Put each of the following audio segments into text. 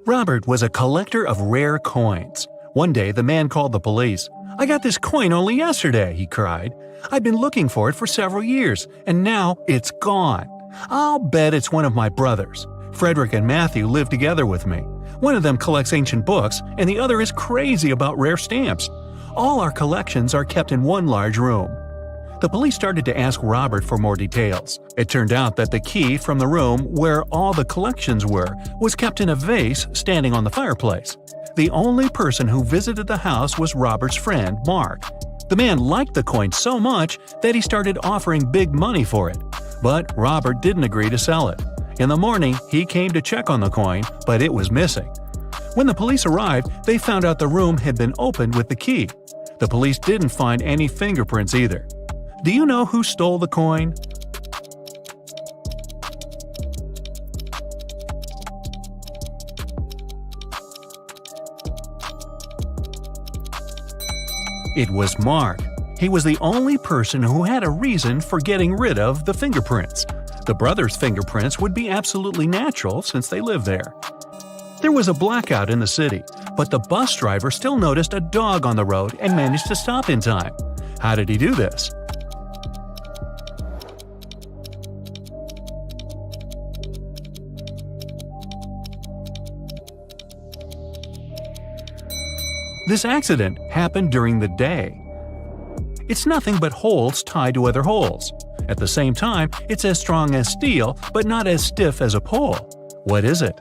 Robert was a collector of rare coins. One day, the man called the police. "I got this coin only yesterday," he cried. "I've been looking for it for several years, and now it's gone. I'll bet it's one of my brothers. Frederick and Matthew live together with me. One of them collects ancient books, and the other is crazy about rare stamps. All our collections are kept in one large room." The police started to ask Robert for more details. It turned out that the key from the room where all the collections were was kept in a vase standing on the fireplace. The only person who visited the house was Robert's friend, Mark. The man liked the coin so much that he started offering big money for it. But Robert didn't agree to sell it. In the morning, he came to check on the coin, but it was missing. When the police arrived, they found out the room had been opened with the key. The police didn't find any fingerprints either. Do you know who stole the coin? It was Mark. He was the only person who had a reason for getting rid of the fingerprints. The brothers' fingerprints would be absolutely natural since they lived there. There was a blackout in the city, but the bus driver still noticed a dog on the road and managed to stop in time. How did he do this? This accident happened during the day. It's nothing but holes tied to other holes. At the same time, it's as strong as steel, but not as stiff as a pole. What is it?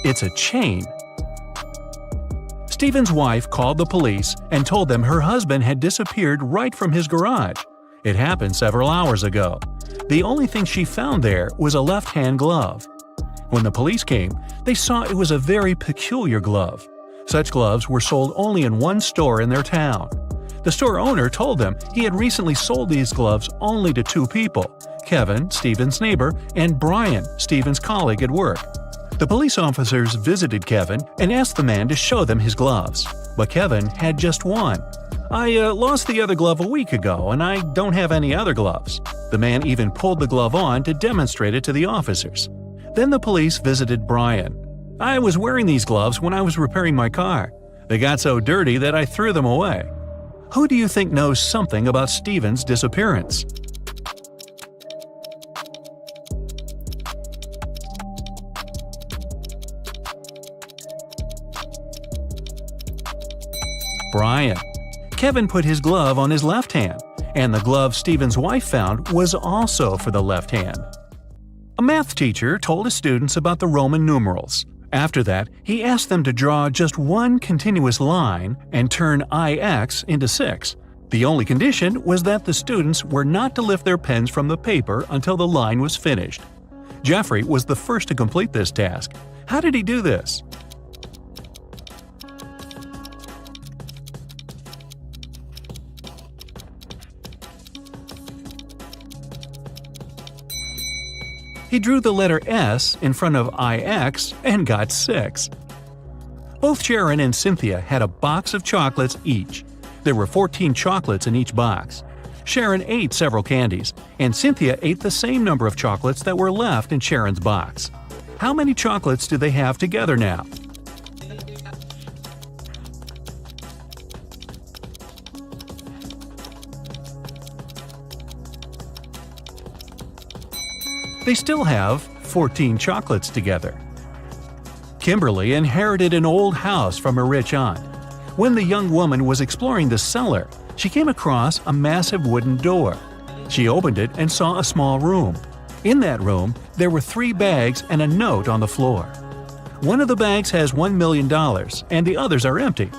It's a chain. Stephen's wife called the police and told them her husband had disappeared right from his garage. It happened several hours ago. The only thing she found there was a left-hand glove. When the police came, they saw it was a very peculiar glove. Such gloves were sold only in one store in their town. The store owner told them he had recently sold these gloves only to two people, Kevin, Stephen's neighbor, and Brian, Stephen's colleague at work. The police officers visited Kevin and asked the man to show them his gloves, but Kevin had just one. "I lost the other glove a week ago, and I don't have any other gloves." The man even pulled the glove on to demonstrate it to the officers. Then the police visited Brian. "I was wearing these gloves when I was repairing my car. They got so dirty that I threw them away." Who do you think knows something about Stephen's disappearance? Brian. Kevin put his glove on his left hand, and the glove Stephen's wife found was also for the left hand. A math teacher told his students about the Roman numerals. After that, he asked them to draw just one continuous line and turn IX into 6. The only condition was that the students were not to lift their pens from the paper until the line was finished. Jeffrey was the first to complete this task. How did he do this? He drew the letter S in front of IX and got 6. Both Sharon and Cynthia had a box of chocolates each. There were 14 chocolates in each box. Sharon ate several candies, and Cynthia ate the same number of chocolates that were left in Sharon's box. How many chocolates do they have together now? They still have 14 chocolates together. Kimberly inherited an old house from her rich aunt. When the young woman was exploring the cellar, she came across a massive wooden door. She opened it and saw a small room. In that room, there were 3 bags and a note on the floor. One of the bags has $1 million, and the others are empty.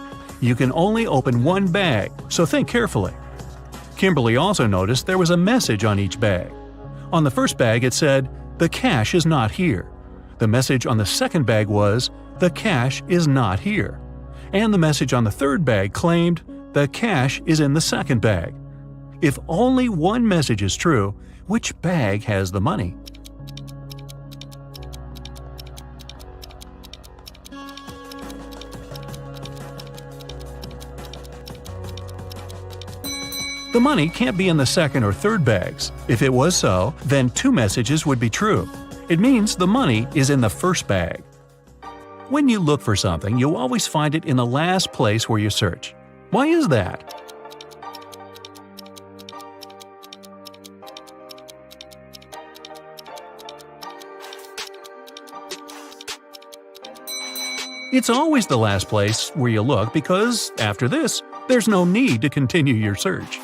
You can only open one bag, so think carefully. Kimberly also noticed there was a message on each bag. On the first bag it said, "The cash is not here." The message on the second bag was, "The cash is not here." And the message on the third bag claimed, "The cash is in the second bag." If only one message is true, which bag has the money? The money can't be in the second or third bags. If it was so, then 2 messages would be true. It means the money is in the first bag. When you look for something, you always find it in the last place where you search. Why is that? It's always the last place where you look because, after this, there's no need to continue your search.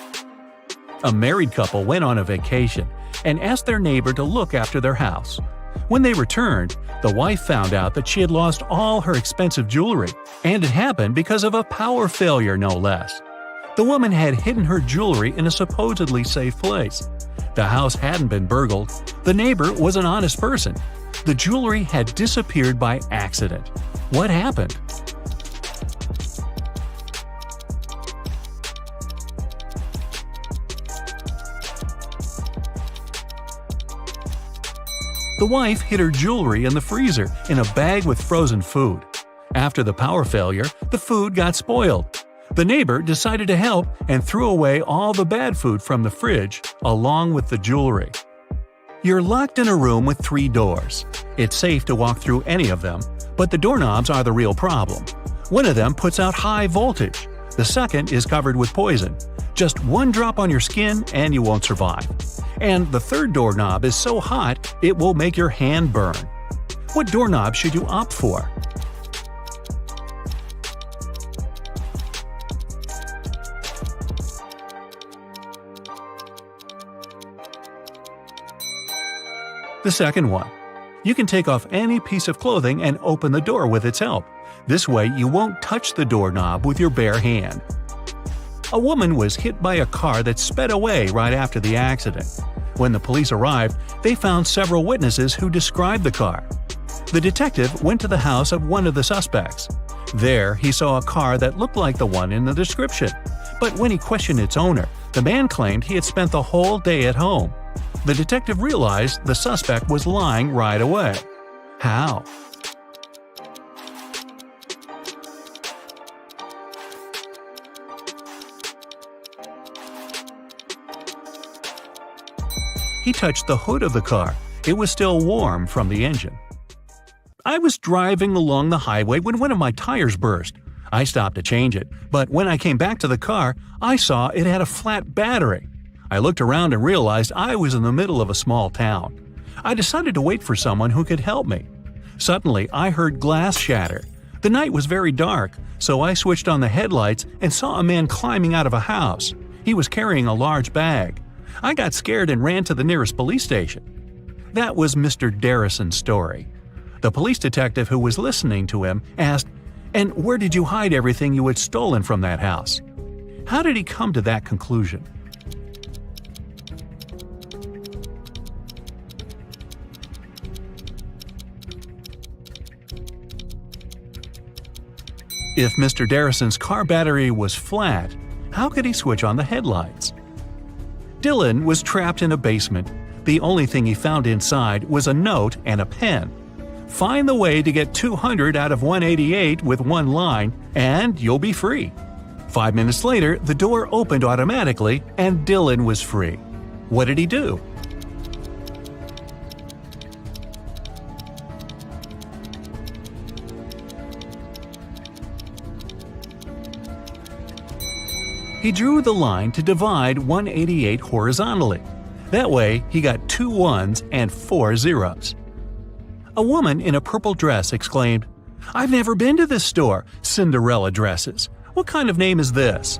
A married couple went on a vacation and asked their neighbor to look after their house. When they returned, the wife found out that she had lost all her expensive jewelry, and it happened because of a power failure, no less. The woman had hidden her jewelry in a supposedly safe place. The house hadn't been burgled. The neighbor was an honest person. The jewelry had disappeared by accident. What happened? The wife hid her jewelry in the freezer in a bag with frozen food. After the power failure, the food got spoiled. The neighbor decided to help and threw away all the bad food from the fridge, along with the jewelry. You're locked in a room with 3 doors. It's safe to walk through any of them, but the doorknobs are the real problem. One of them puts out high voltage. The second is covered with poison. Just 1 drop on your skin and you won't survive. And the third doorknob is so hot it will make your hand burn. What doorknob should you opt for? The second one. You can take off any piece of clothing and open the door with its help. This way you won't touch the doorknob with your bare hand. A woman was hit by a car that sped away right after the accident. When the police arrived, they found several witnesses who described the car. The detective went to the house of one of the suspects. There, he saw a car that looked like the one in the description. But when he questioned its owner, the man claimed he had spent the whole day at home. The detective realized the suspect was lying right away. How? He touched the hood of the car. It was still warm from the engine. I was driving along the highway when one of my tires burst. I stopped to change it, but when I came back to the car, I saw it had a flat battery. I looked around and realized I was in the middle of a small town. I decided to wait for someone who could help me. Suddenly, I heard glass shatter. The night was very dark, so I switched on the headlights and saw a man climbing out of a house. He was carrying a large bag. I got scared and ran to the nearest police station. That was Mr. Darrison's story. The police detective who was listening to him asked, "And where did you hide everything you had stolen from that house?" How did he come to that conclusion? If Mr. Darrison's car battery was flat, how could he switch on the headlights? Dylan was trapped in a basement. The only thing he found inside was a note and a pen. Find the way to get 200 out of 188 with one line, and you'll be free. 5 minutes later, the door opened automatically, and Dylan was free. What did he do? He drew the line to divide 188 horizontally. That way, he got 2 ones and 4 zeros. A woman in a purple dress exclaimed, "I've never been to this store, Cinderella dresses. What kind of name is this?"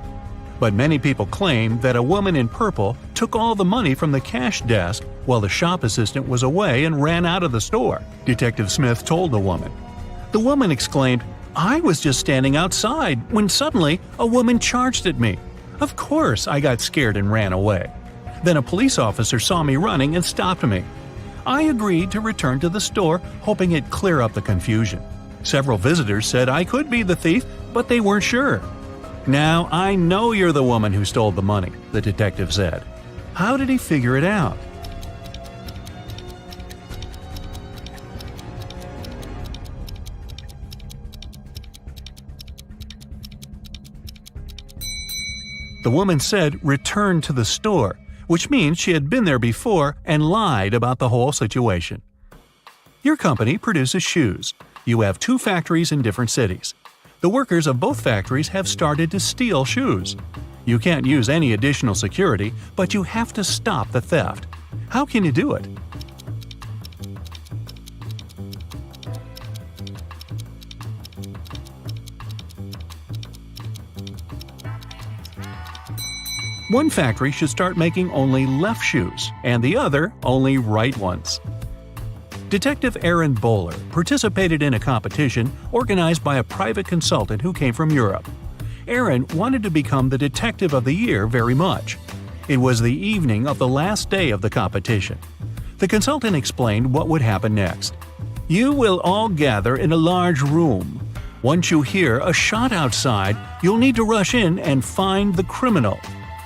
But many people claim that a woman in purple took all the money from the cash desk while the shop assistant was away and ran out of the store, Detective Smith told the woman. The woman exclaimed, "I was just standing outside when suddenly a woman charged at me. Of course, I got scared and ran away. Then a police officer saw me running and stopped me. I agreed to return to the store, hoping it'd clear up the confusion. Several visitors said I could be the thief, but they weren't sure. Now I know you're the woman who stole the money," the detective said. How did he figure it out? The woman said return to the store, which means she had been there before and lied about the whole situation. Your company produces shoes. You have 2 factories in different cities. The workers of both factories have started to steal shoes. You can't use any additional security, but you have to stop the theft. How can you do it? One factory should start making only left shoes, and the other only right ones. Detective Aaron Bowler participated in a competition organized by a private consultant who came from Europe. Aaron wanted to become the Detective of the Year very much. It was the evening of the last day of the competition. The consultant explained what would happen next. You will all gather in a large room. Once you hear a shot outside, you'll need to rush in and find the criminal.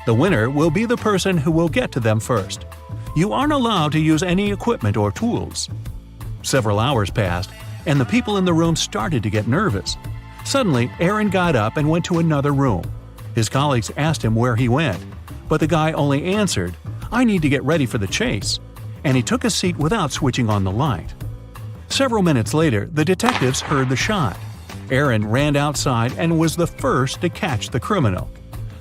The winner will be the person who will get to them first. You aren't allowed to use any equipment or tools. Several hours passed, and the people in the room started to get nervous. Suddenly, Aaron got up and went to another room. His colleagues asked him where he went, but the guy only answered, "I need to get ready for the chase," and he took a seat without switching on the light. Several minutes later, the detectives heard the shot. Aaron ran outside and was the first to catch the criminal.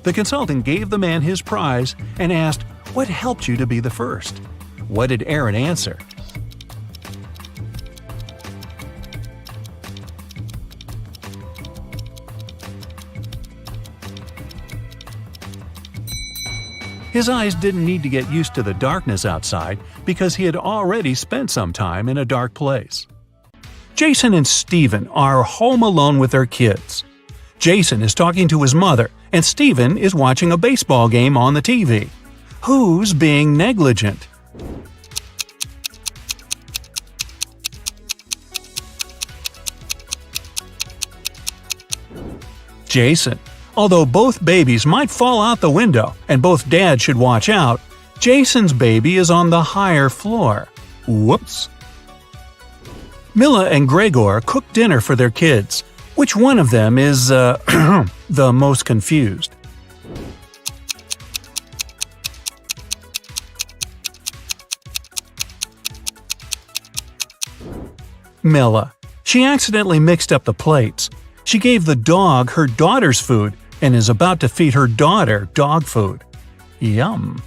The consultant gave the man his prize and asked, "What helped you to be the first?" What did Aaron answer? His eyes didn't need to get used to the darkness outside because he had already spent some time in a dark place. Jason and Steven are home alone with their kids. Jason is talking to his mother, and Steven is watching a baseball game on the TV. Who's being negligent? Jason. Although both babies might fall out the window and both dads should watch out, Jason's baby is on the higher floor. Whoops. Mila and Gregor cook dinner for their kids. Which one of them is, the most confused? Mila. She accidentally mixed up the plates. She gave the dog her daughter's food and is about to feed her daughter dog food. Yum.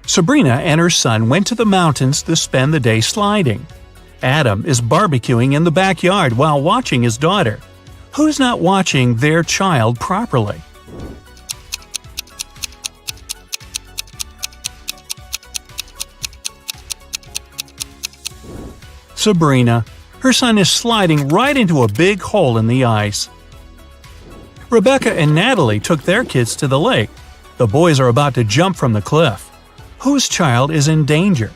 Sabrina and her son went to the mountains to spend the day sliding. Adam is barbecuing in the backyard while watching his daughter. Who's not watching their child properly? Sabrina. Her son is sliding right into a big hole in the ice. Rebecca and Natalie took their kids to the lake. The boys are about to jump from the cliff. Whose child is in danger?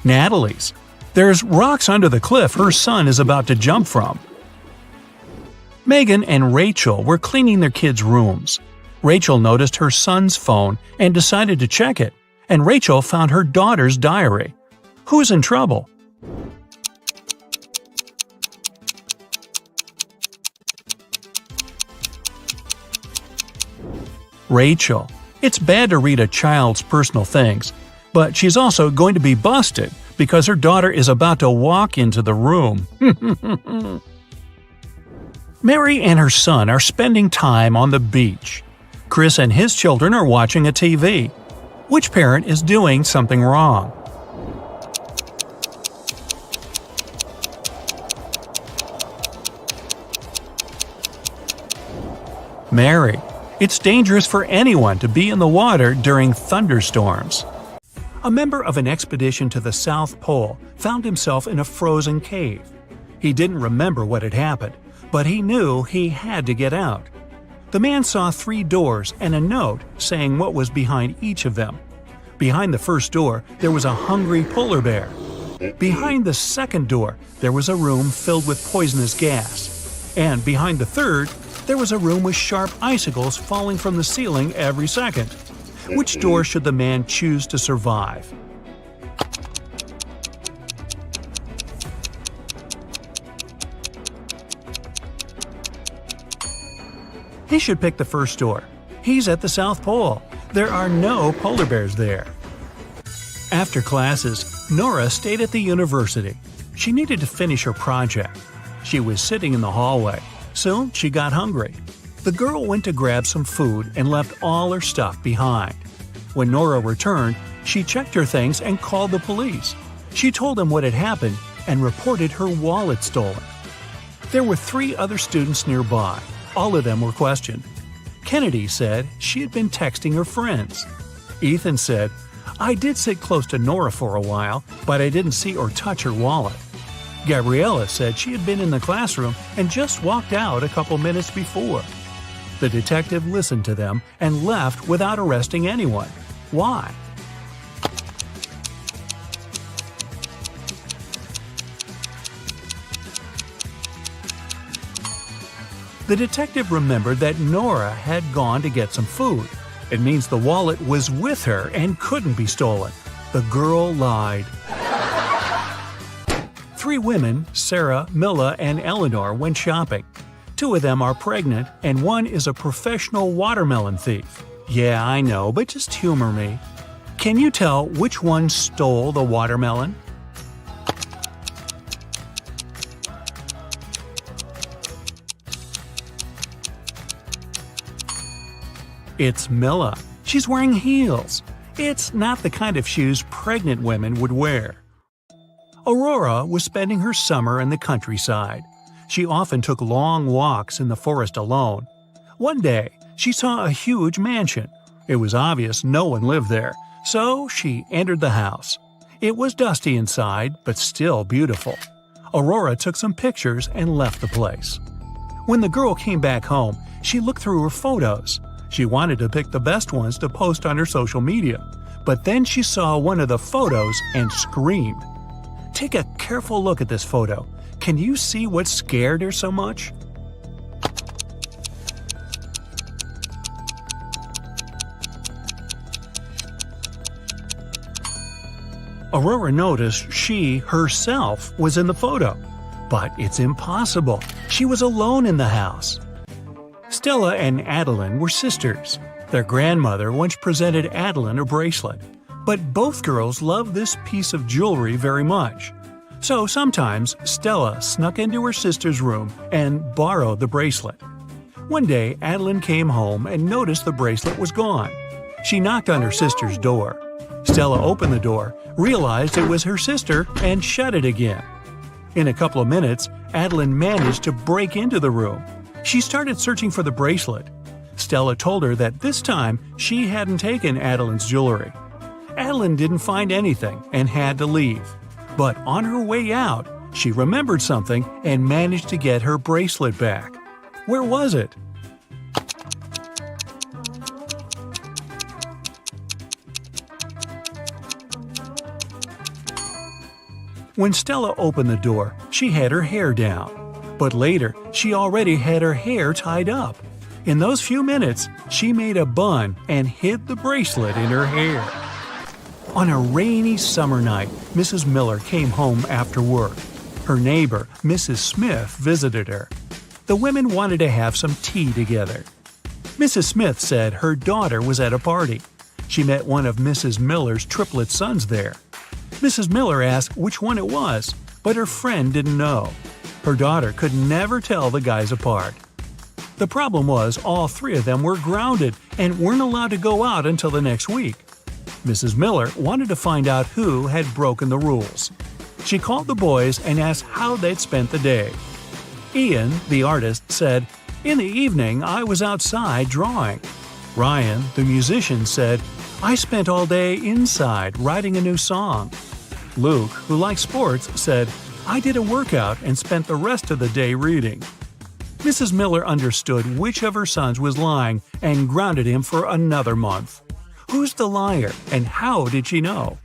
Natalie's. There's rocks under the cliff her son is about to jump from. Megan and Rachel were cleaning their kids' rooms. Rachel noticed her son's phone and decided to check it, and Rachel found her daughter's diary. Who's in trouble? Rachel. It's bad to read a child's personal things, but she's also going to be busted because her daughter is about to walk into the room. Mary and her son are spending time on the beach. Chris and his children are watching a TV. Which parent is doing something wrong? Mary. It's dangerous for anyone to be in the water during thunderstorms. A member of an expedition to the South Pole found himself in a frozen cave. He didn't remember what had happened, but he knew he had to get out. The man saw 3 doors and a note saying what was behind each of them. Behind the first door, there was a hungry polar bear. Behind the second door, there was a room filled with poisonous gas. And behind the third, there was a room with sharp icicles falling from the ceiling every second. Which door should the man choose to survive? He should pick the first door. He's at the South Pole. There are no polar bears there. After classes, Nora stayed at the university. She needed to finish her project. She was sitting in the hallway. Soon, she got hungry. The girl went to grab some food and left all her stuff behind. When Nora returned, she checked her things and called the police. She told them what had happened and reported her wallet stolen. There were 3 other students nearby. All of them were questioned. Kennedy said she had been texting her friends. Ethan said, "I did sit close to Nora for a while, but I didn't see or touch her wallet." Gabriella said she had been in the classroom and just walked out a couple minutes before. The detective listened to them and left without arresting anyone. Why? The detective remembered that Nora had gone to get some food. It means the wallet was with her and couldn't be stolen. The girl lied. 3 women, Sarah, Milla, and Eleanor, went shopping. 2 of them are pregnant, and 1 is a professional watermelon thief. Yeah, I know, but just humor me. Can you tell which one stole the watermelon? It's Milla. She's wearing heels. It's not the kind of shoes pregnant women would wear. Aurora was spending her summer in the countryside. She often took long walks in the forest alone. One day, she saw a huge mansion. It was obvious no one lived there, so she entered the house. It was dusty inside, but still beautiful. Aurora took some pictures and left the place. When the girl came back home, she looked through her photos. She wanted to pick the best ones to post on her social media, but then she saw one of the photos and screamed. Take a careful look at this photo. Can you see what scared her so much? Aurora noticed she, herself, was in the photo. But it's impossible. She was alone in the house. Stella and Adeline were sisters. Their grandmother once presented Adeline a bracelet. But both girls loved this piece of jewelry very much. So sometimes Stella snuck into her sister's room and borrowed the bracelet. One day, Adeline came home and noticed the bracelet was gone. She knocked on her sister's door. Stella opened the door, realized it was her sister, and shut it again. In a couple of minutes, Adeline managed to break into the room. She started searching for the bracelet. Stella told her that this time she hadn't taken Adeline's jewelry. Adeline didn't find anything and had to leave. But on her way out, she remembered something and managed to get her bracelet back. Where was it? When Stella opened the door, she had her hair down. But later, she already had her hair tied up. In those few minutes, she made a bun and hid the bracelet in her hair. On a rainy summer night, Mrs. Miller came home after work. Her neighbor, Mrs. Smith, visited her. The women wanted to have some tea together. Mrs. Smith said her daughter was at a party. She met one of Mrs. Miller's triplet sons there. Mrs. Miller asked which one it was, but her friend didn't know. Her daughter could never tell the guys apart. The problem was all 3 of them were grounded and weren't allowed to go out until the next week. Mrs. Miller wanted to find out who had broken the rules. She called the boys and asked how they'd spent the day. Ian, the artist, said, "In the evening, I was outside drawing." Ryan, the musician, said, "I spent all day inside writing a new song." Luke, who likes sports, said, "I did a workout and spent the rest of the day reading." Mrs. Miller understood which of her sons was lying and grounded him for another month. Who's the liar, and how did she know?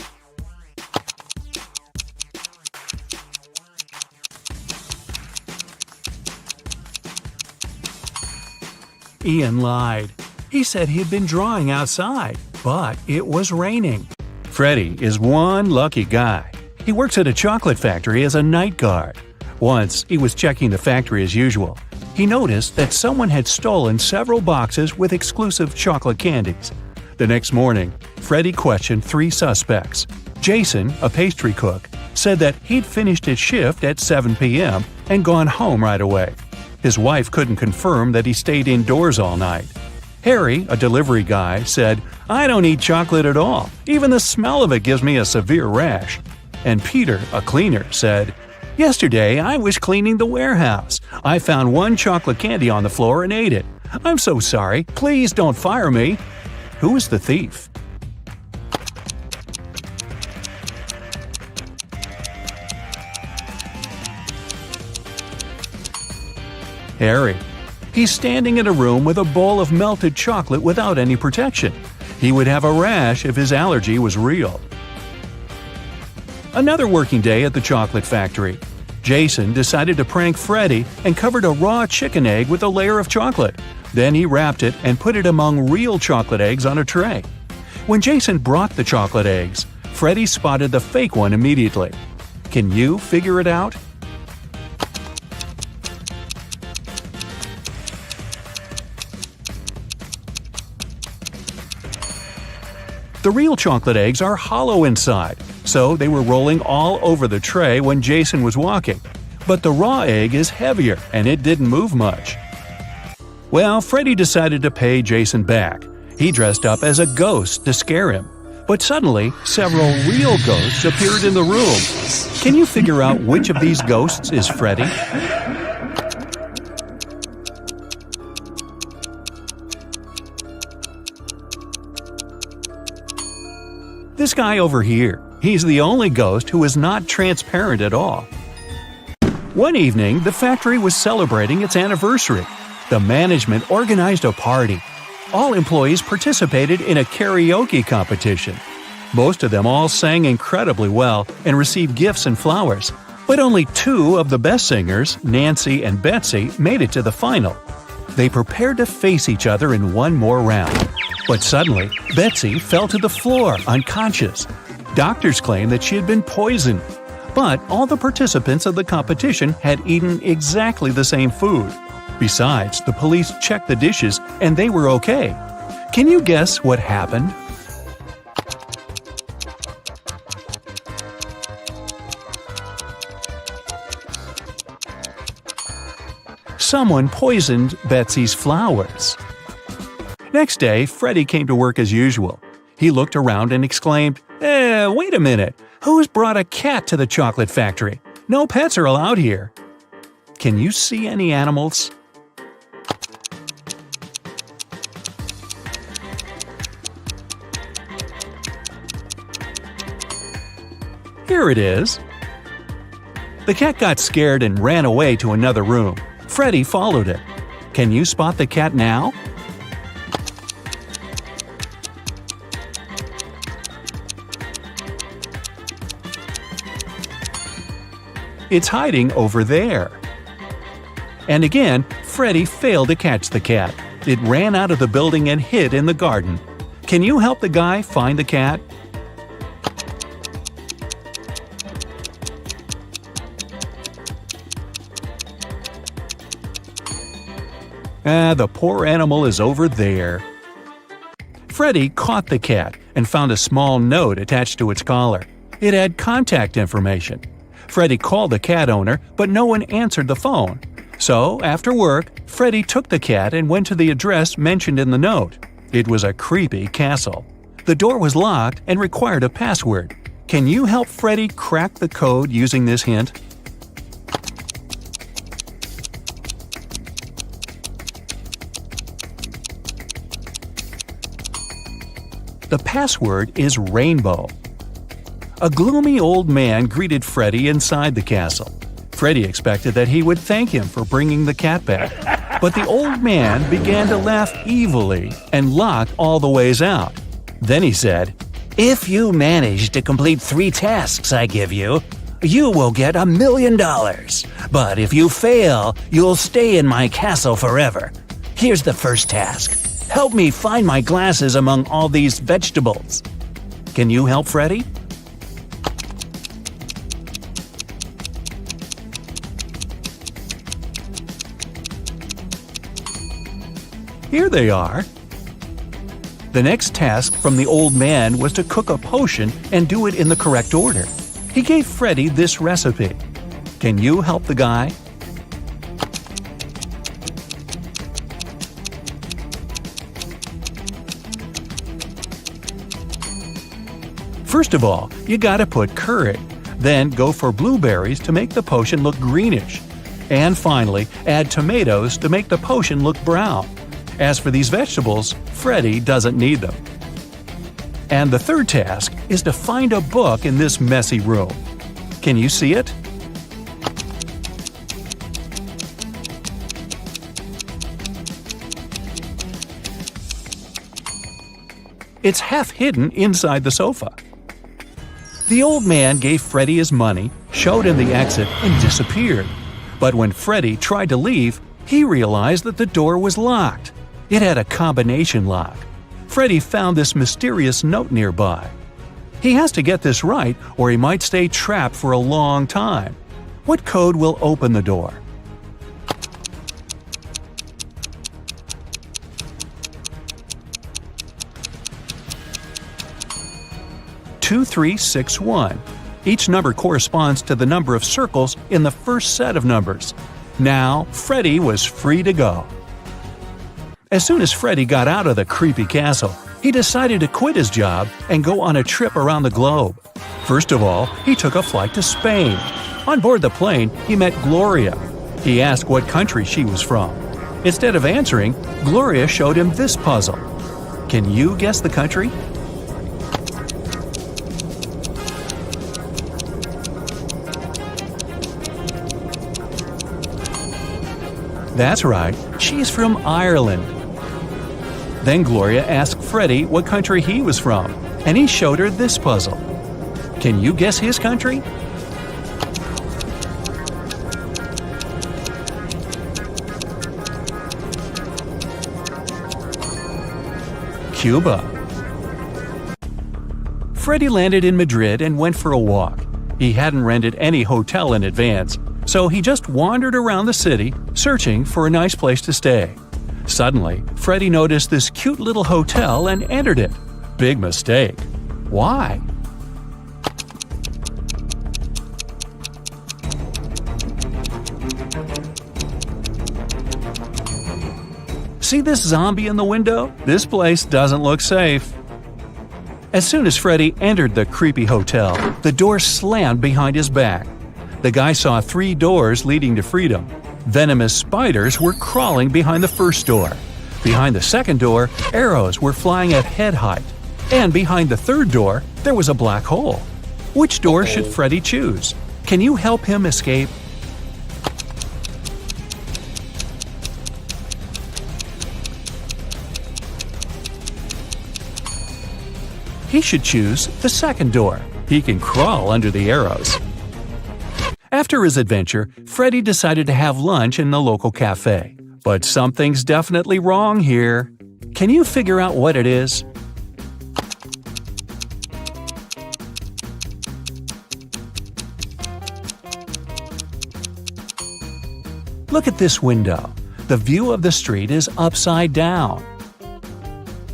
Ian lied. He said he'd been drawing outside, but it was raining. Freddie is one lucky guy. He works at a chocolate factory as a night guard. Once, he was checking the factory as usual. he noticed that someone had stolen several boxes with exclusive chocolate candies. The next morning, Freddy questioned 3 suspects. Jason, a pastry cook, said that he'd finished his shift at 7 p.m. and gone home right away. His wife couldn't confirm that he stayed indoors all night. Harry, a delivery guy, said, "I don't eat chocolate at all. Even the smell of it gives me a severe rash." And Peter, a cleaner, said, "Yesterday I was cleaning the warehouse. I found 1 chocolate candy on the floor and ate it. I'm so sorry. Please don't fire me." Who is the thief? Harry. He's standing in a room with a bowl of melted chocolate without any protection. He would have a rash if his allergy was real. Another working day at the chocolate factory. Jason decided to prank Freddy and covered a raw chicken egg with a layer of chocolate. Then he wrapped it and put it among real chocolate eggs on a tray. When Jason brought the chocolate eggs, Freddy spotted the fake one immediately. Can you figure it out? The real chocolate eggs are hollow inside, so they were rolling all over the tray when Jason was walking. But the raw egg is heavier, and it didn't move much. Well, Freddy decided to pay Jason back. He dressed up as a ghost to scare him. But suddenly, several real ghosts appeared in the room. Can you figure out which of these ghosts is Freddy? This guy over here. He's the only ghost who is not transparent at all. One evening, the factory was celebrating its anniversary. The management organized a party. All employees participated in a karaoke competition. Most of them all sang incredibly well and received gifts and flowers. But only 2 of the best singers, Nancy and Betsy, made it to the final. They prepared to face each other in one more round. But suddenly, Betsy fell to the floor, unconscious. Doctors claimed that she had been poisoned. But all the participants of the competition had eaten exactly the same food. Besides, the police checked the dishes and they were okay. Can you guess what happened? Someone poisoned Betsy's flowers. Next day, Freddy came to work as usual. He looked around and exclaimed, wait a minute, who's brought a cat to the chocolate factory? No pets are allowed here." Can you see any animals? Here it is. The cat got scared and ran away to another room. Freddy followed it. Can you spot the cat now? It's hiding over there. And again, Freddy failed to catch the cat. It ran out of the building and hid in the garden. Can you help the guy find the cat? The poor animal is over there. Freddy caught the cat and found a small note attached to its collar. It had contact information. Freddy called the cat owner, but no one answered the phone. So, after work, Freddy took the cat and went to the address mentioned in the note. It was a creepy castle. The door was locked and required a password. Can you help Freddy crack the code using this hint? The password is rainbow. A gloomy old man greeted Freddy inside the castle. Freddy expected that he would thank him for bringing the cat back. But the old man began to laugh evilly and locked all the ways out. Then he said, "If you manage to complete 3 tasks I give you, you will get $1 million. But if you fail, you'll stay in my castle forever. Here's the first task. Help me find my glasses among all these vegetables." Can you help Freddy? Here they are. The next task from the old man was to cook a potion and do it in the correct order. He gave Freddy this recipe. Can you help the guy? First of all, you gotta put curry. Then go for blueberries to make the potion look greenish. And finally, add tomatoes to make the potion look brown. As for these vegetables, Freddy doesn't need them. And the third task is to find a book in this messy room. Can you see it? It's half hidden inside the sofa. The old man gave Freddy his money, showed him the exit, and disappeared. But when Freddy tried to leave, he realized that the door was locked. It had a combination lock. Freddy found this mysterious note nearby. He has to get this right or he might stay trapped for a long time. What code will open the door? "2361. Each number corresponds to the number of circles in the first set of numbers. Now, Freddy was free to go. As soon as Freddy got out of the creepy castle, he decided to quit his job and go on a trip around the globe. First of all, he took a flight to Spain. On board the plane, he met Gloria. He asked what country she was from. Instead of answering, Gloria showed him this puzzle. Can you guess the country? That's right, she's from Ireland. Then Gloria asked Freddy what country he was from, and he showed her this puzzle. Can you guess his country? Cuba. Freddy landed in Madrid and went for a walk. He hadn't rented any hotel in advance, so he just wandered around the city, searching for a nice place to stay. Suddenly, Freddy noticed this cute little hotel and entered it. Big mistake. Why? See this zombie in the window? This place doesn't look safe. As soon as Freddy entered the creepy hotel, the door slammed behind his back. The guy saw 3 doors leading to freedom. Venomous spiders were crawling behind the first door. Behind the second door, arrows were flying at head height. And behind the third door, there was a black hole. Which door should Freddy choose? Can you help him escape? He should choose the second door. He can crawl under the arrows. After his adventure, Freddy decided to have lunch in the local cafe. But something's definitely wrong here. Can you figure out what it is? Look at this window. The view of the street is upside down.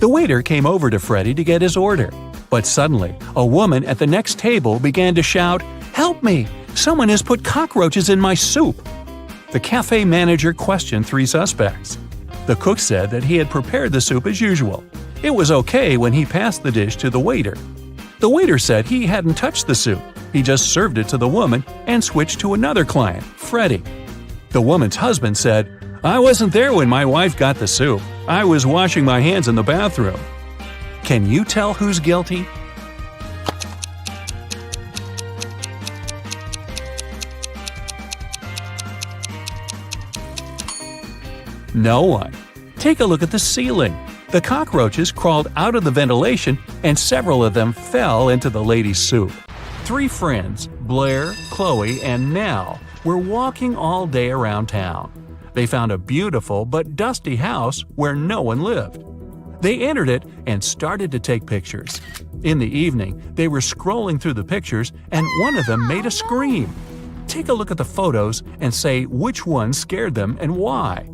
The waiter came over to Freddy to get his order. But suddenly, a woman at the next table began to shout, "Help me! Someone has put cockroaches in my soup!" The cafe manager questioned 3 suspects. The cook said that he had prepared the soup as usual. It was okay when he passed the dish to the waiter. The waiter said he hadn't touched the soup. He just served it to the woman and switched to another client, Freddy. The woman's husband said, "I wasn't there when my wife got the soup. I was washing my hands in the bathroom." Can you tell who's guilty? No one. Take a look at the ceiling. The cockroaches crawled out of the ventilation and several of them fell into the lady's soup. 3 friends, Blair, Chloe, and Nell, were walking all day around town. They found a beautiful but dusty house where no one lived. They entered it and started to take pictures. In the evening, they were scrolling through the pictures and one of them made a scream. Take a look at the photos and say which one scared them and why.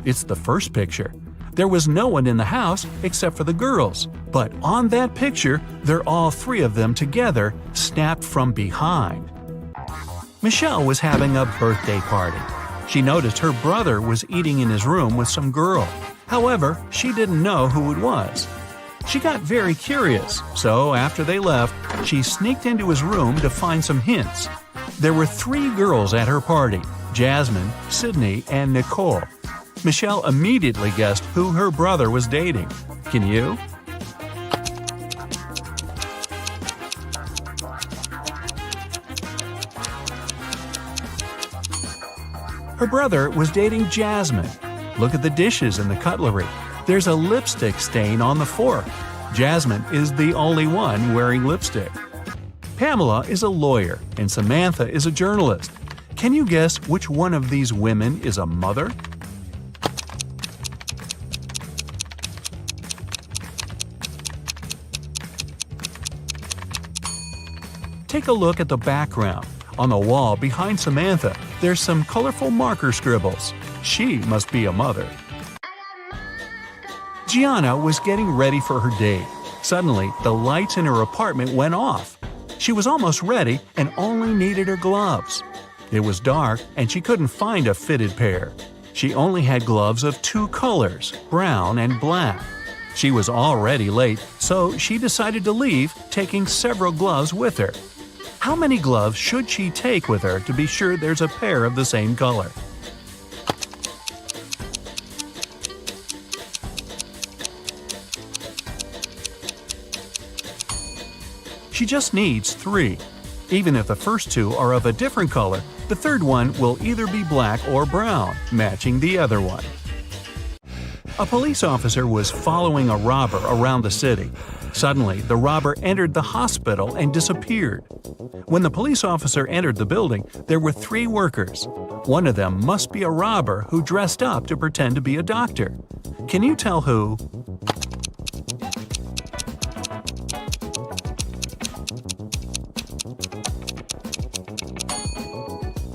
It's the first picture. There was no one in the house except for the girls, but on that picture, they're all three of them together, snapped from behind. Michelle was having a birthday party. She noticed her brother was eating in his room with some girl. However, she didn't know who it was. She got very curious, so after they left, she sneaked into his room to find some hints. There were three girls at her party: Jasmine, Sydney, and Nicole. Michelle immediately guessed who her brother was dating. Can you? Her brother was dating Jasmine. Look at the dishes and the cutlery. There's a lipstick stain on the fork. Jasmine is the only one wearing lipstick. Pamela is a lawyer and Samantha is a journalist. Can you guess which one of these women is a mother? Take a look at the background. On the wall behind Samantha, there's some colorful marker scribbles. She must be a mother. Gianna was getting ready for her date. Suddenly, the lights in her apartment went off. She was almost ready and only needed her gloves. It was dark and she couldn't find a fitted pair. She only had gloves of two colors, brown and black. She was already late, so she decided to leave, taking several gloves with her. How many gloves should she take with her to be sure there's a pair of the same color? She just needs 3. Even if the first 2 are of a different color, the third one will either be black or brown, matching the other one. A police officer was following a robber around the city. Suddenly, the robber entered the hospital and disappeared. When the police officer entered the building, there were 3 workers. One of them must be a robber who dressed up to pretend to be a doctor. Can you tell who?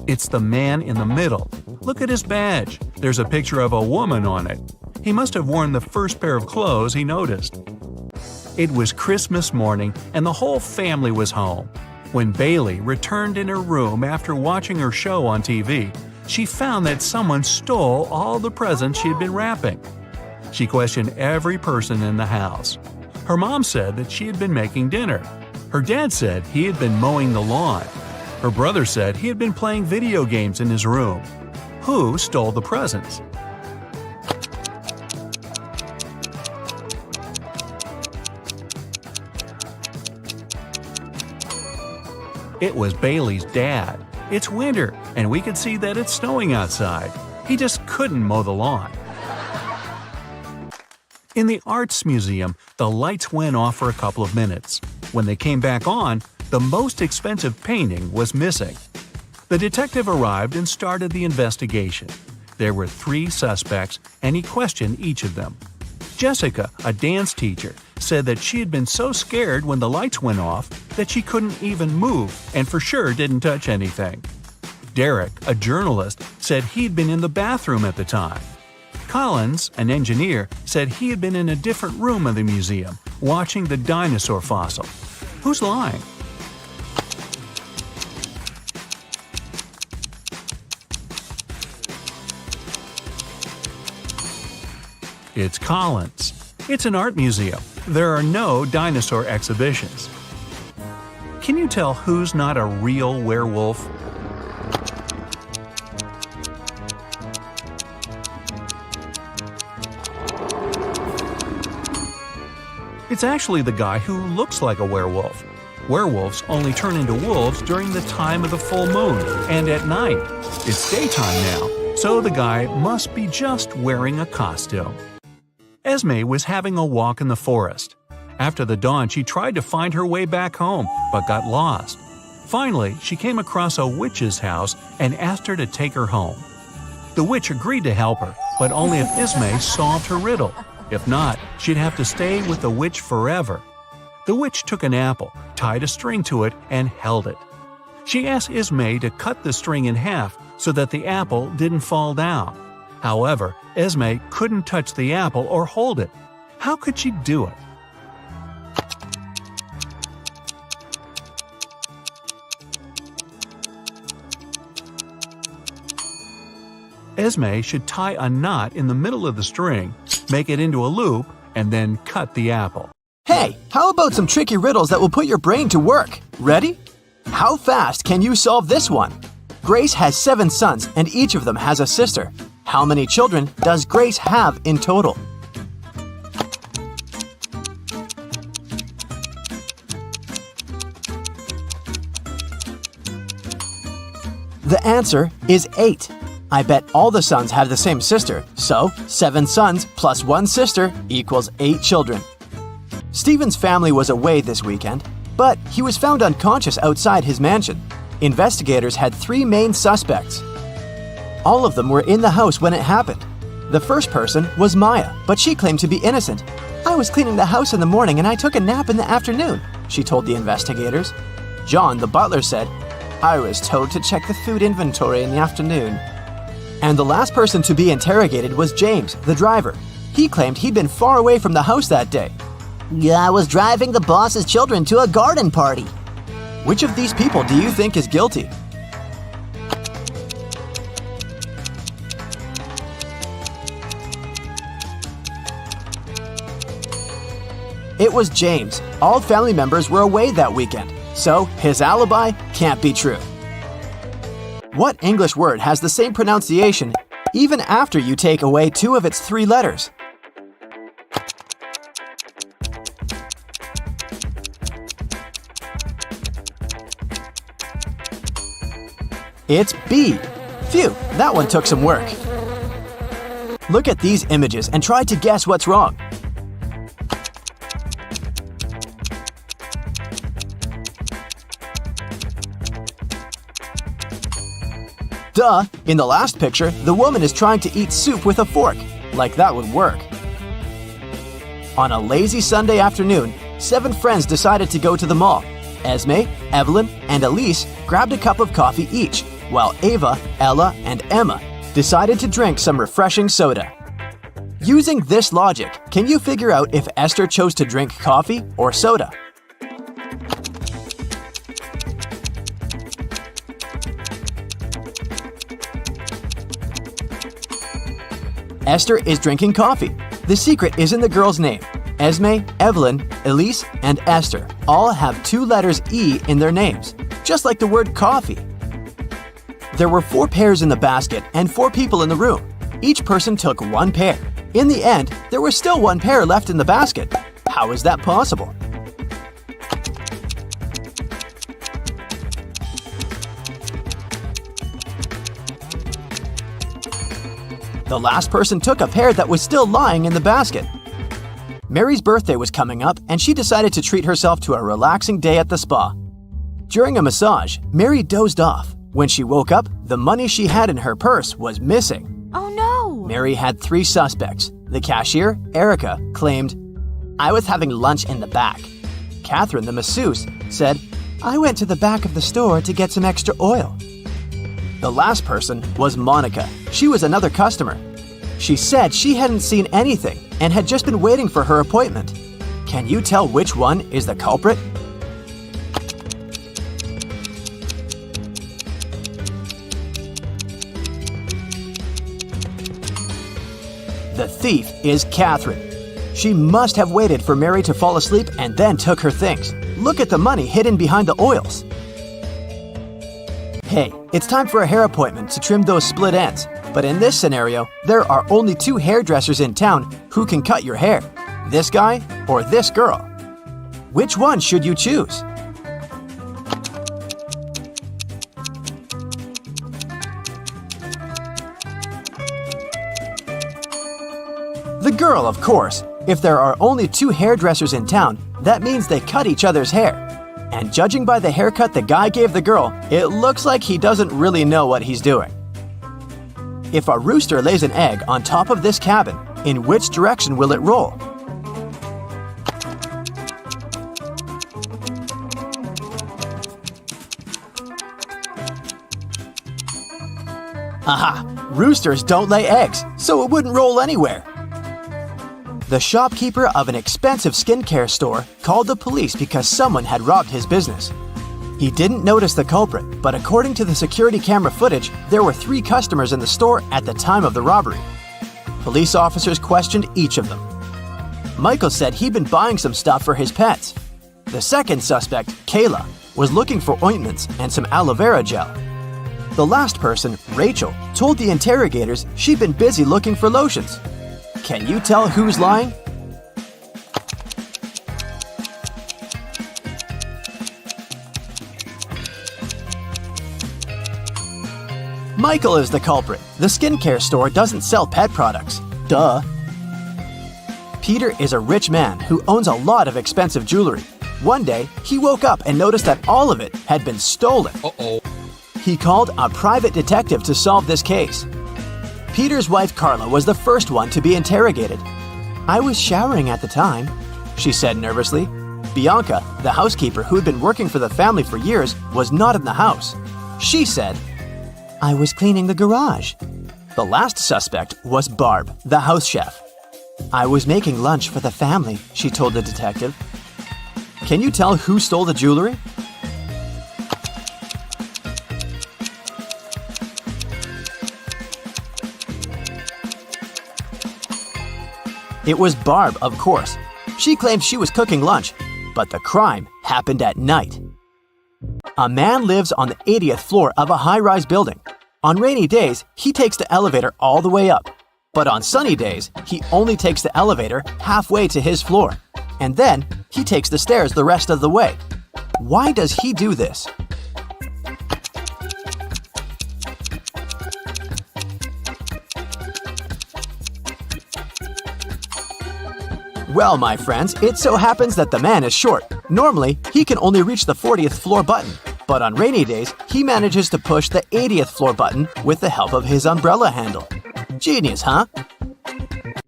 It's the man in the middle. Look at his badge. There's a picture of a woman on it. He must have worn the first pair of clothes he noticed. It was Christmas morning and the whole family was home. When Bailey returned in her room after watching her show on TV, she found that someone stole all the presents she had been wrapping. She questioned every person in the house. Her mom said that she had been making dinner. Her dad said he had been mowing the lawn. Her brother said he had been playing video games in his room. Who stole the presents? It was Bailey's dad. It's winter, and we could see that it's snowing outside. He just couldn't mow the lawn. In the Arts Museum, the lights went off for a couple of minutes. When they came back on, the most expensive painting was missing. The detective arrived and started the investigation. There were 3 suspects, and he questioned each of them. Jessica, a dance teacher, said that she had been so scared when the lights went off that she couldn't even move and for sure didn't touch anything. Derek, a journalist, said he'd been in the bathroom at the time. Collins, an engineer, said he had been in a different room of the museum, watching the dinosaur fossil. Who's lying? It's Collins. It's an art museum. There are no dinosaur exhibitions. Can you tell who's not a real werewolf? It's actually the guy who looks like a werewolf. Werewolves only turn into wolves during the time of the full moon and at night. It's daytime now, so the guy must be just wearing a costume. Esme was having a walk in the forest. After the dawn, she tried to find her way back home, but got lost. Finally, she came across a witch's house and asked her to take her home. The witch agreed to help her, but only if Esme solved her riddle. If not, she'd have to stay with the witch forever. The witch took an apple, tied a string to it, and held it. She asked Esme to cut the string in half so that the apple didn't fall down. However, Esme couldn't touch the apple or hold it. How could she do it? Esme should tie a knot in the middle of the string, make it into a loop, and then cut the apple. Hey, how about some tricky riddles that will put your brain to work? Ready? How fast can you solve this one? Grace has 7 sons and each of them has a sister. How many children does Grace have in total? The answer is 8. I bet all the sons have the same sister, so 7 sons plus 1 sister equals 8 children. Stephen's family was away this weekend, but he was found unconscious outside his mansion. Investigators had 3 main suspects. All of them were in the house when it happened. The first person was Maya, but she claimed to be innocent. "I was cleaning the house in the morning and I took a nap in the afternoon," she told the investigators. John, the butler, said, "I was told to check the food inventory in the afternoon." And the last person to be interrogated was James, the driver. He claimed he'd been far away from the house that day. "I was driving the boss's children to a garden party." Which of these people do you think is guilty? It was James. All family members were away that weekend, so his alibi can't be true. What English word has the same pronunciation even after you take away 2 of its 3 letters? It's B. Phew, that one took some work. Look at these images and try to guess what's wrong. Duh! In the last picture, the woman is trying to eat soup with a fork. Like that would work. On a lazy Sunday afternoon, 7 friends decided to go to the mall. Esme, Evelyn, and Elise grabbed a cup of coffee each, while Ava, Ella, and Emma decided to drink some refreshing soda. Using this logic, can you figure out if Esther chose to drink coffee or soda? Esther is drinking coffee. The secret is in the girl's name. Esme, Evelyn, Elise, and Esther all have 2 letters E in their names, just like the word coffee. There were 4 pairs in the basket and 4 people in the room. Each person took 1 pair. In the end, there was still 1 pair left in the basket. How is that possible? The last person took a pair that was still lying in the basket. Mary's birthday was coming up and she decided to treat herself to a relaxing day at the spa. During a massage, Mary dozed off. When she woke up, the money she had in her purse was missing. Oh no! Mary had 3 suspects. The cashier, Erica, claimed, "I was having lunch in the back." Catherine, the masseuse, said, "I went to the back of the store to get some extra oil." The last person was Monica. She was another customer. She said she hadn't seen anything and had just been waiting for her appointment. Can you tell which one is the culprit? The thief is Catherine. She must have waited for Mary to fall asleep and then took her things. Look at the money hidden behind the oils. Hey, it's time for a hair appointment to trim those split ends. But in this scenario, there are only 2 hairdressers in town who can cut your hair. This guy or this girl. Which one should you choose? The girl, of course. If there are only 2 hairdressers in town, that means they cut each other's hair. And judging by the haircut the guy gave the girl, it looks like he doesn't really know what he's doing. If a rooster lays an egg on top of this cabin, in which direction will it roll? Aha! Roosters don't lay eggs, so it wouldn't roll anywhere. The shopkeeper of an expensive skincare store called the police because someone had robbed his business. He didn't notice the culprit, but according to the security camera footage, there were 3 customers in the store at the time of the robbery. Police officers questioned each of them. Michael said he'd been buying some stuff for his pets. The second suspect, Kayla, was looking for ointments and some aloe vera gel. The last person, Rachel, told the interrogators she'd been busy looking for lotions. Can you tell who's lying? Michael is the culprit. The skincare store doesn't sell pet products. Duh. Peter is a rich man who owns a lot of expensive jewelry. One day, he woke up and noticed that all of it had been stolen. Uh-oh. He called a private detective to solve this case. Peter's wife Carla was the first one to be interrogated. "I was showering at the time," she said nervously. Bianca, the housekeeper who had been working for the family for years, was not in the house. She said, "I was cleaning the garage." The last suspect was Barb, the house chef. "I was making lunch for the family," she told the detective. Can you tell who stole the jewelry? It was Barb, of course. She claimed she was cooking lunch, but the crime happened at night. A man lives on the 80th floor of a high-rise building. On rainy days, he takes the elevator all the way up. But on sunny days, he only takes the elevator halfway to his floor. And then, he takes the stairs the rest of the way. Why does he do this? Well, my friends, it so happens that the man is short. Normally, he can only reach the 40th floor button. But on rainy days, he manages to push the 80th floor button with the help of his umbrella handle. Genius, huh?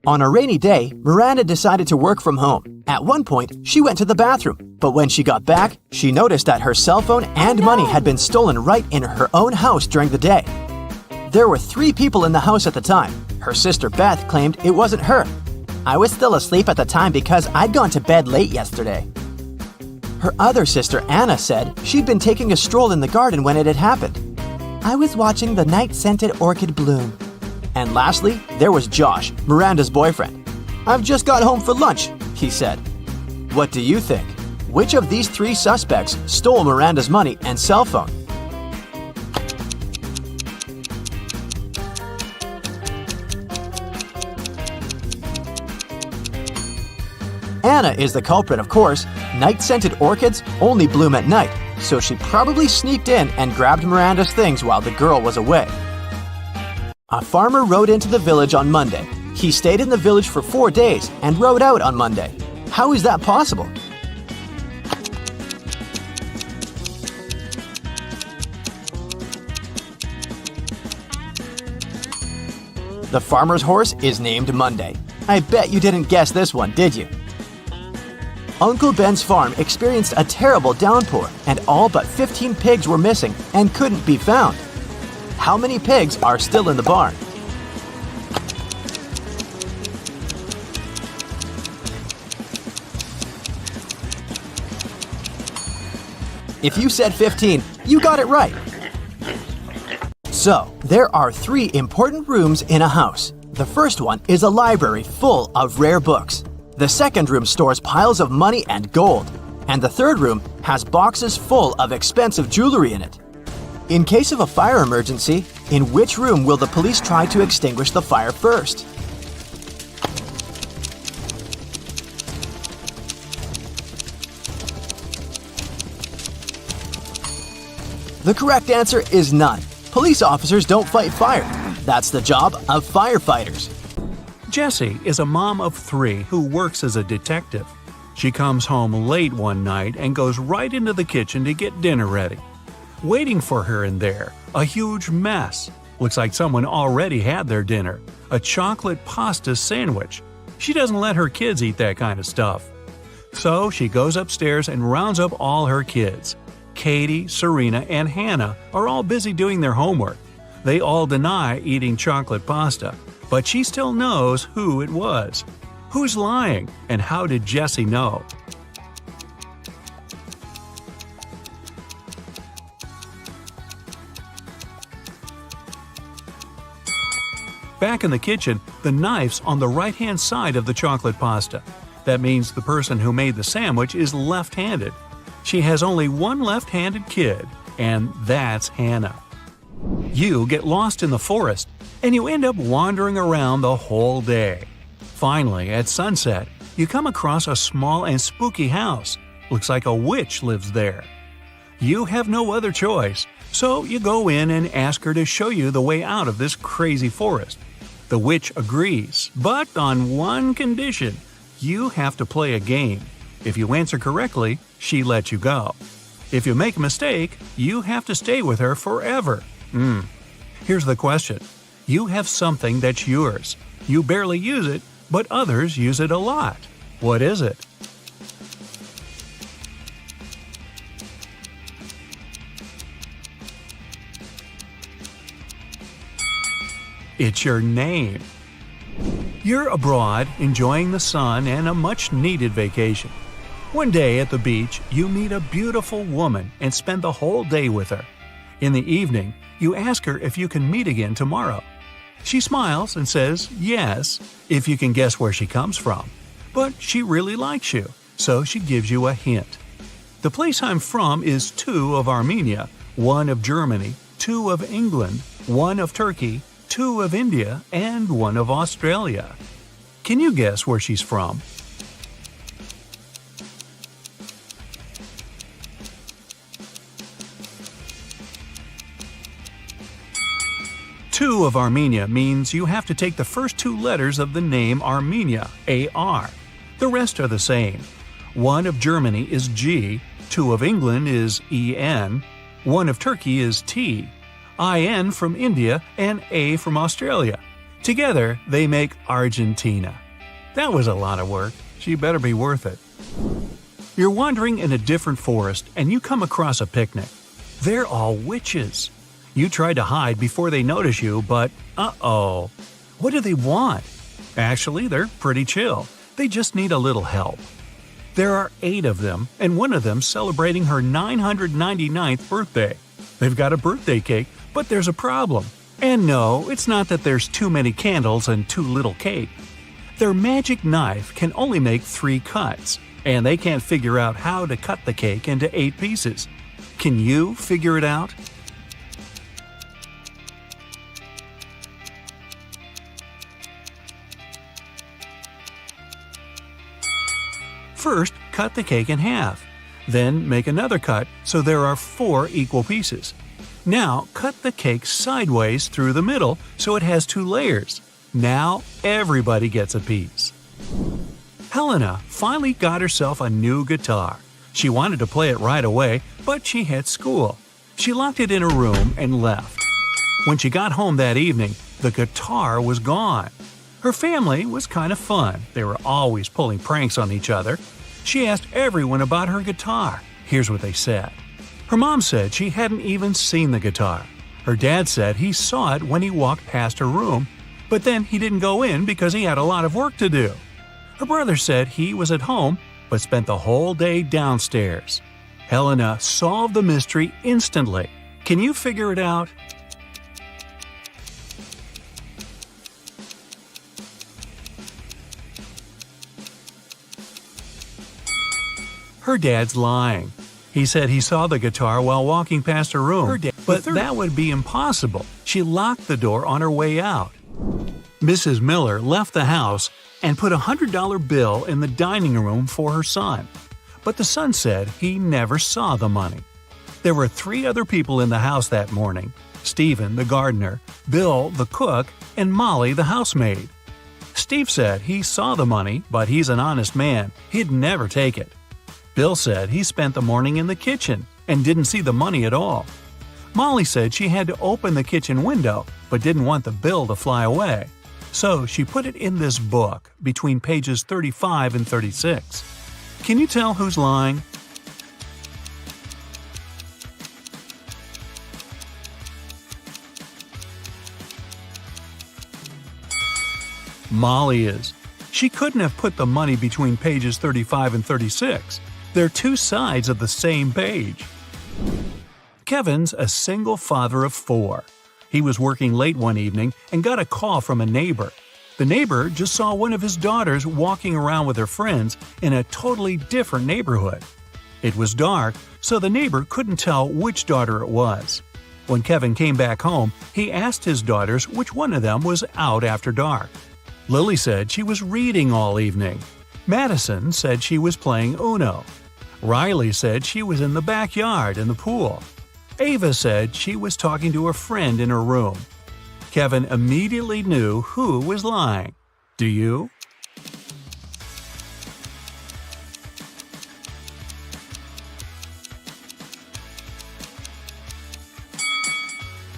On a rainy day, Miranda decided to work from home. At one point, she went to the bathroom, but when she got back, she noticed that her cell phone and money had been stolen right in her own house during the day. There were 3 people in the house at the time. Her sister Beth claimed it wasn't her. "I was still asleep at the time because I'd gone to bed late yesterday." Her other sister Anna said she'd been taking a stroll in the garden when it had happened. "I was watching the night-scented orchid bloom." And lastly, there was Josh, Miranda's boyfriend. "I've just got home for lunch," he said. What do you think? Which of these 3 suspects stole Miranda's money and cell phone? Anna is the culprit, of course. Night-scented orchids only bloom at night, so she probably sneaked in and grabbed Miranda's things while the girl was away. A farmer rode into the village on Monday. He stayed in the village for 4 days and rode out on Monday. How is that possible? The farmer's horse is named Monday. I bet you didn't guess this one, did you? Uncle Ben's farm experienced a terrible downpour, and all but 15 pigs were missing and couldn't be found. How many pigs are still in the barn? If you said 15, you got it right. So, there are 3 important rooms in a house. The first one is a library full of rare books. The second room stores piles of money and gold. And the third room has boxes full of expensive jewelry in it. In case of a fire emergency, in which room will the police try to extinguish the fire first? The correct answer is none. Police officers don't fight fire. That's the job of firefighters. Jessie is a mom of 3 who works as a detective. She comes home late one night and goes right into the kitchen to get dinner ready. Waiting for her in there, a huge mess. Looks like someone already had their dinner, a chocolate pasta sandwich. She doesn't let her kids eat that kind of stuff. So she goes upstairs and rounds up all her kids. Katie, Serena, and Hannah are all busy doing their homework. They all deny eating chocolate pasta, but she still knows who it was. Who's lying, and how did Jessie know? Back in the kitchen, the knife's on the right-hand side of the chocolate pasta. That means the person who made the sandwich is left-handed. She has only one left-handed kid, and that's Hannah. You get lost in the forest, and you end up wandering around the whole day. Finally, at sunset, you come across a small and spooky house. Looks like a witch lives there. You have no other choice, so you go in and ask her to show you the way out of this crazy forest. The witch agrees, but on one condition. You have to play a game. If you answer correctly, she lets you go. If you make a mistake, you have to stay with her forever. Here's the question. You have something that's yours. You barely use it, but others use it a lot. What is it? It's your name. You're abroad, enjoying the sun and a much-needed vacation. One day at the beach, you meet a beautiful woman and spend the whole day with her. In the evening, you ask her if you can meet again tomorrow. She smiles and says yes, if you can guess where she comes from. But she really likes you, so she gives you a hint. The place I'm from is 2 of Armenia, 1 of Germany, 2 of England, 1 of Turkey, 2 of India, and 1 of Australia. Can you guess where she's from? Two of Armenia means you have to take the first 2 letters of the name Armenia, A-R. The rest are the same. 1 of Germany is G, 2 of England is E-N, 1 of Turkey is T, I-N from India, and A from Australia. Together, they make Argentina. That was a lot of work. She better be worth it. You're wandering in a different forest and you come across a picnic. They're all witches. You try to hide before they notice you, but uh-oh. What do they want? Actually, they're pretty chill. They just need a little help. There are 8 of them, and one of them celebrating her 999th birthday. They've got a birthday cake, but there's a problem. And no, it's not that there's too many candles and too little cake. Their magic knife can only make 3 cuts, and they can't figure out how to cut the cake into 8 pieces. Can you figure it out? First, cut the cake in half. Then make another cut so there are 4 equal pieces. Now, cut the cake sideways through the middle so it has 2 layers. Now, everybody gets a piece. Helena finally got herself a new guitar. She wanted to play it right away, but she had school. She locked it in her room and left. When she got home that evening, the guitar was gone. Her family was kind of fun. They were always pulling pranks on each other. She asked everyone about her guitar. Here's what they said. Her mom said she hadn't even seen the guitar. Her dad said he saw it when he walked past her room, but then he didn't go in because he had a lot of work to do. Her brother said he was at home, but spent the whole day downstairs. Helena solved the mystery instantly. Can you figure it out? Her dad's lying. He said he saw the guitar while walking past her room, but that would be impossible. She locked the door on her way out. Mrs. Miller left the house and put a $100 bill in the dining room for her son. But the son said he never saw the money. There were 3 other people in the house that morning: Stephen, the gardener, Bill, the cook, and Molly, the housemaid. Steve said he saw the money, but he's an honest man. He'd never take it. Bill said he spent the morning in the kitchen and didn't see the money at all. Molly said she had to open the kitchen window, but didn't want the bill to fly away. So she put it in this book between pages 35 and 36. Can you tell who's lying? Molly is. She couldn't have put the money between pages 35 and 36. They're two sides of the same page. Kevin's a single father of 4. He was working late one evening and got a call from a neighbor. The neighbor just saw one of his daughters walking around with her friends in a totally different neighborhood. It was dark, so the neighbor couldn't tell which daughter it was. When Kevin came back home, he asked his daughters which one of them was out after dark. Lily said she was reading all evening. Madison said she was playing Uno. Riley said she was in the backyard in the pool. Ava said she was talking to a friend in her room. Kevin immediately knew who was lying. Do you?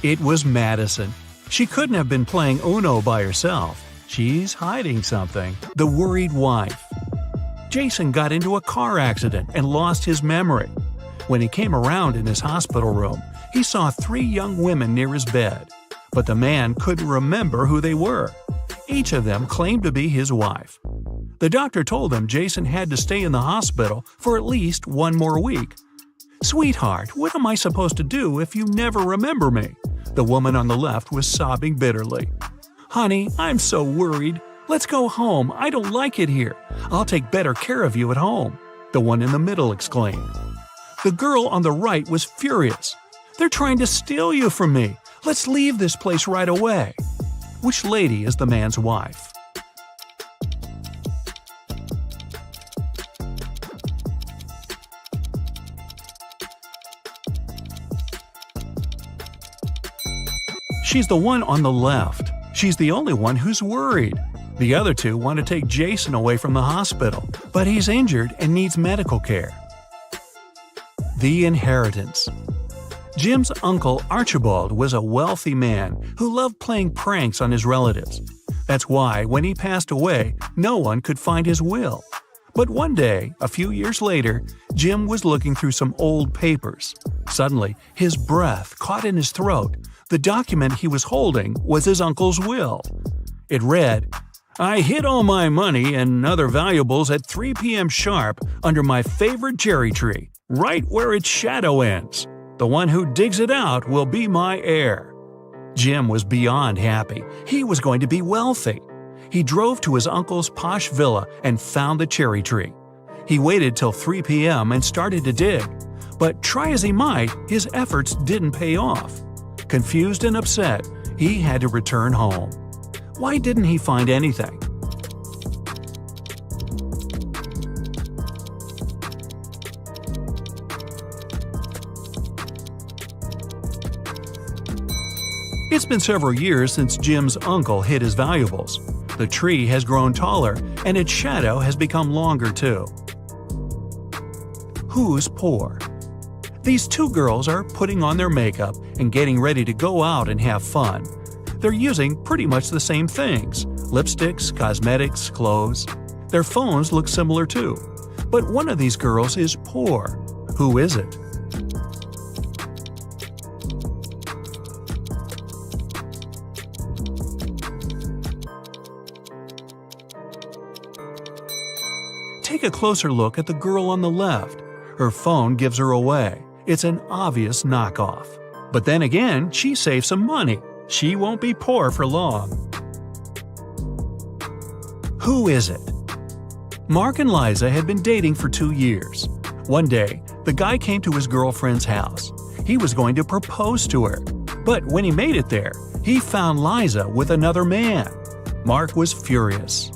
It was Madison. She couldn't have been playing Uno by herself. She's hiding something. The worried wife. Jason got into a car accident and lost his memory. When he came around in his hospital room, he saw 3 young women near his bed. But the man couldn't remember who they were. Each of them claimed to be his wife. The doctor told him Jason had to stay in the hospital for at least 1 more week. "Sweetheart, what am I supposed to do if you never remember me?" The woman on the left was sobbing bitterly. "Honey, I'm so worried. Let's go home. I don't like it here. I'll take better care of you at home," the one in the middle exclaimed. The girl on the right was furious. "They're trying to steal you from me. Let's leave this place right away." Which lady is the man's wife? She's the one on the left. She's the only one who's worried. The other 2 want to take Jason away from the hospital, but he's injured and needs medical care. The inheritance. Jim's uncle Archibald was a wealthy man who loved playing pranks on his relatives. That's why, when he passed away, no one could find his will. But one day, a few years later, Jim was looking through some old papers. Suddenly, his breath caught in his throat. The document he was holding was his uncle's will. It read, "I hid all my money and other valuables at 3 p.m. sharp under my favorite cherry tree, right where its shadow ends. The one who digs it out will be my heir." Jim was beyond happy. He was going to be wealthy. He drove to his uncle's posh villa and found the cherry tree. He waited till 3 p.m. and started to dig. But try as he might, his efforts didn't pay off. Confused and upset, he had to return home. Why didn't he find anything? It's been several years since Jim's uncle hid his valuables. The tree has grown taller, and its shadow has become longer too. Who's poor? These 2 girls are putting on their makeup and getting ready to go out and have fun. They're using pretty much the same things: lipsticks, cosmetics, clothes. Their phones look similar too. But one of these girls is poor. Who is it? Take a closer look at the girl on the left. Her phone gives her away. It's an obvious knockoff. But then again, she saved some money. She won't be poor for long. Who is it? Mark and Liza had been dating for 2 years. One day, the guy came to his girlfriend's house. He was going to propose to her. But when he made it there, he found Liza with another man. Mark was furious.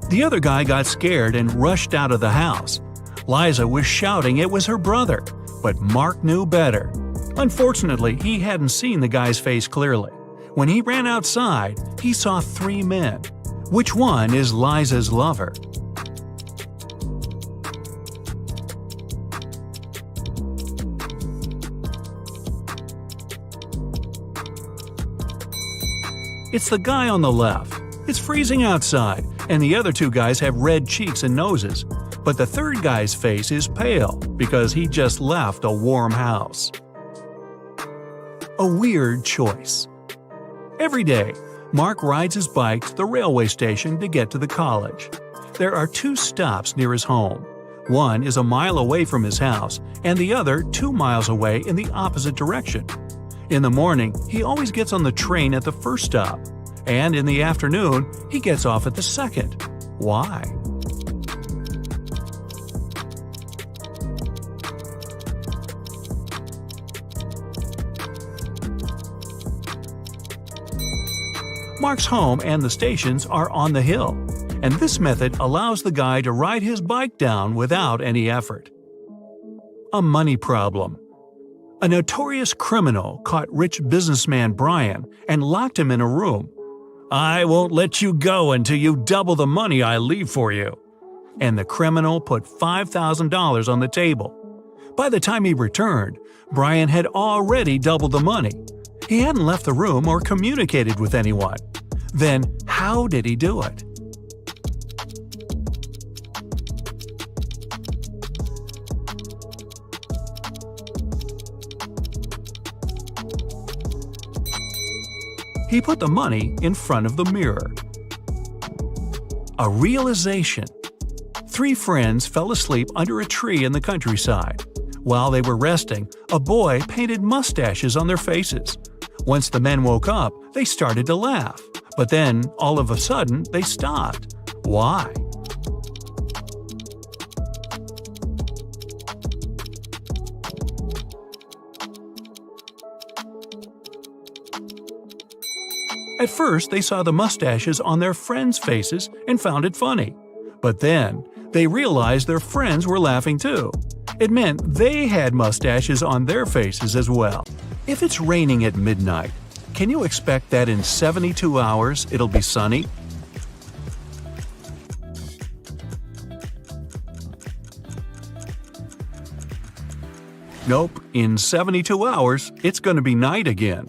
The other guy got scared and rushed out of the house. Liza was shouting it was her brother, but Mark knew better. Unfortunately, he hadn't seen the guy's face clearly. When he ran outside, he saw 3 men. Which one is Liza's lover? It's the guy on the left. It's freezing outside, and the other 2 guys have red cheeks and noses. But the third guy's face is pale because he just left a warm house. A weird choice. Every day, Mark rides his bike to the railway station to get to the college. There are 2 stops near his home. One is a mile away from his house, and the other 2 miles away in the opposite direction. In the morning, he always gets on the train at the first stop, and in the afternoon, he gets off at the second. Why? Mark's home and the stations are on the hill, and this method allows the guy to ride his bike down without any effort. A money problem. A notorious criminal caught rich businessman Brian and locked him in a room. "I won't let you go until you double the money I leave for you." And the criminal put $5,000 on the table. By the time he returned, Brian had already doubled the money. He hadn't left the room or communicated with anyone. Then, how did he do it? He put the money in front of the mirror. A realization. 3 friends fell asleep under a tree in the countryside. While they were resting, a boy painted mustaches on their faces. Once the men woke up, they started to laugh. But then, all of a sudden, they stopped. Why? At first, they saw the mustaches on their friends' faces and found it funny. But then, they realized their friends were laughing too. It meant they had mustaches on their faces as well. If it's raining at midnight, can you expect that in 72 hours it'll be sunny? Nope, in 72 hours, it's going to be night again.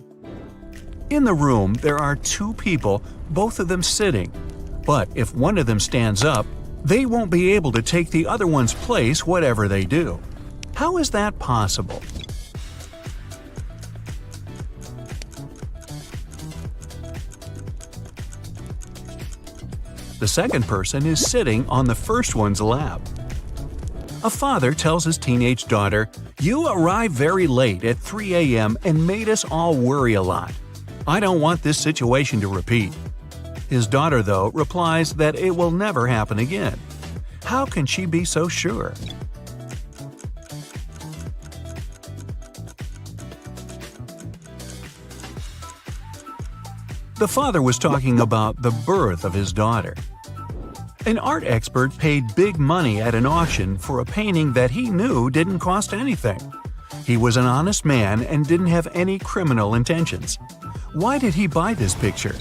In the room, there are 2 people, both of them sitting. But if one of them stands up, they won't be able to take the other one's place whatever they do. How is that possible? The second person is sitting on the first one's lap. A father tells his teenage daughter, "You arrived very late at 3 a.m. and made us all worry a lot. I don't want this situation to repeat." His daughter, though, replies that it will never happen again. How can she be so sure? The father was talking about the birth of his daughter. An art expert paid big money at an auction for a painting that he knew didn't cost anything. He was an honest man and didn't have any criminal intentions. Why did he buy this picture?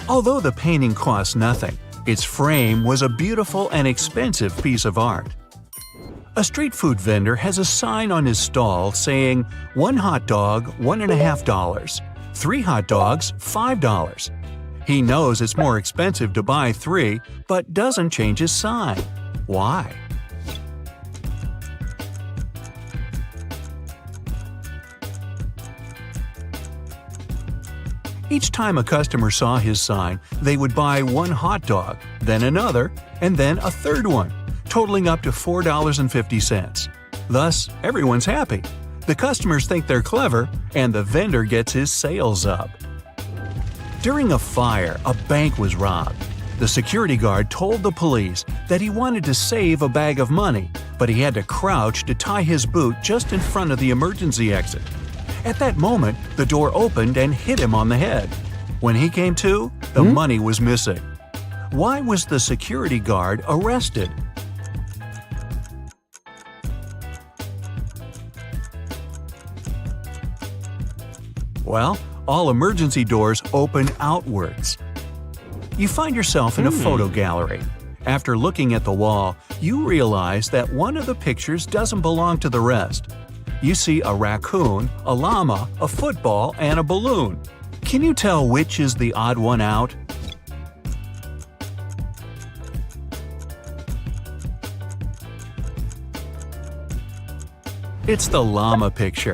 Although the painting cost nothing, its frame was a beautiful and expensive piece of art. A street food vendor has a sign on his stall saying, "1 hot dog, $1.50. 3 hot dogs, $5. He knows it's more expensive to buy 3, but doesn't change his sign. Why? Each time a customer saw his sign, they would buy 1 hot dog, then another, and then a third one, totaling up to $4.50. Thus, everyone's happy. The customers think they're clever, and the vendor gets his sales up. During a fire, a bank was robbed. The security guard told the police that he wanted to save a bag of money, but he had to crouch to tie his boot just in front of the emergency exit. At that moment, the door opened and hit him on the head. When he came to, the money was missing. Why was the security guard arrested? Well, all emergency doors open outwards. You find yourself in a photo gallery. After looking at the wall, you realize that one of the pictures doesn't belong to the rest. You see a raccoon, a llama, a football, and a balloon. Can you tell which is the odd one out? It's the llama picture.